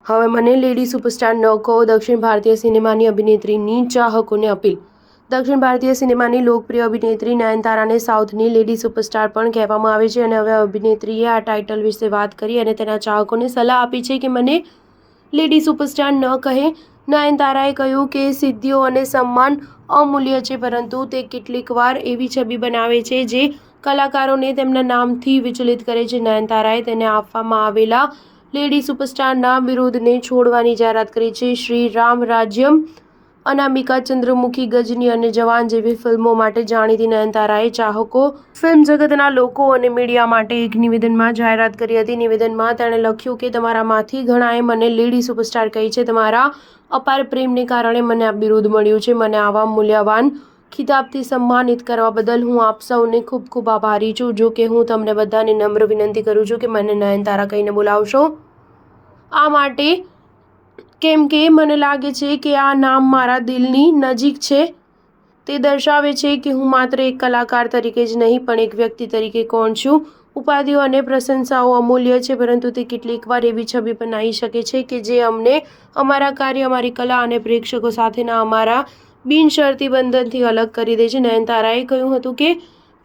હવે મને lady superstar ન કહો, દક્ષિણ ભારતીય સિનેમાની અભિનેત્રીની ચાહકોને અપીલ. દક્ષિણ ભારતીય સિનેમાની લોકપ્રિય અભિનેત્રી નયનતારાને સાઉથની લેડી સુપરસ્ટાર પણ કહેવામાં આવે છે અને હવે અભિનેત્રીએ આ ટાઇટલ વિશે વાત કરી અને તેના ચાહકોને સલાહ આપી છે કે મને લેડી સુપરસ્ટાર ન કહે. નયનતારાએ કહ્યું કે સિદ્ધિઓ અને સન્માન અમૂલ્ય છે, પરંતુ તે કેટલીકવાર એવી છબી બનાવે છે જે કલાકારોને તેમના નામથી વિચલિત કરે છે. નયનતારાએ તેને આપવામાં આવેલા લેડી સુપરસ્ટારના વિરોધને છોડવાની જાહેરાત કરી છે. શ્રી રામ રાજ્યમ, અનામિકા, ચંદ્રમુખી, ગજની અને જવાન જેવી ફિલ્મો માટે જાણીતી નયનતારાએ ચાહકો, ફિલ્મ જગતના લોકો અને મીડિયા માટે એક નિવેદનમાં જાહેરાત કરી હતી. નિવેદનમાં તેણે લખ્યું કે તમારામાંથી ઘણાએ મને લેડી સુપરસ્ટાર કહી છે. તમારા અપાર પ્રેમને કારણે મને આ બિરુદ મળ્યું છે. મને આવા મૂલ્યવાન ખિતાબથી સન્માનિત કરવા બદલ હું આપ સૌને ખૂબ ખૂબ આભારી છું. જો કે હું તમને બધાને નમ્ર વિનંતી કરું છું કે મને નયનતારા કહીને બોલાવશો. આ માટે કેમ કે મને લાગે છે કે આ નામ મારા દિલની નજીક છે. તે દર્શાવે છે કે હું માત્ર એક કલાકાર તરીકે જ નહીં પણ એક વ્યક્તિ તરીકે કોણ છું. ઉપાધિઓ અને પ્રશંસાઓ અમૂલ્ય છે, પરંતુ તે કેટલીકવાર એવી છબી બનાવી શકે છે કે જે અમને અમારા કાર્ય, અમારી કલા અને પ્રેક્ષકો સાથેના અમારા બિનશરતી બંધનથી અલગ કરી દે છે. નયનતારાએ કહ્યું હતું કે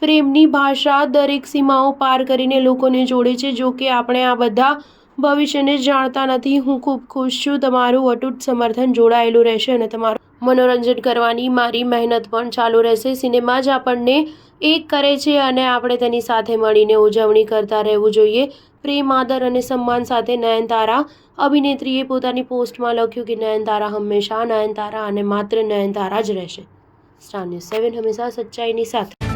પ્રેમની ભાષા દરેક સીમાઓ પાર કરીને લોકોને જોડે છે. જો કે આપણે આ બધા ભવિષ્યને જાણતા નથી. હું ખૂબ ખુશ છું. તમારું અતૂટ સમર્થન જોડાયેલું રહેશે અને તમારું મનોરંજન કરવાની મારી મહેનત પણ ચાલુ રહેશે. સિનેમા જ આપણને એક કરે છે અને આપણે તેની સાથે મળીને ઉજવણી કરતા રહેવું જોઈએ. પ્રેમ, આદર અને સન્માન સાથે નયનતારા. અભિનેત્રીએ પોતાની પોસ્ટમાં લખ્યું કે નયનતારા હંમેશા નયનતારા અને માત્ર નયનતારા જ રહેશે. સ્ટાર ન્યૂઝ 7 હંમેશા સચ્ચાઈની સાથે.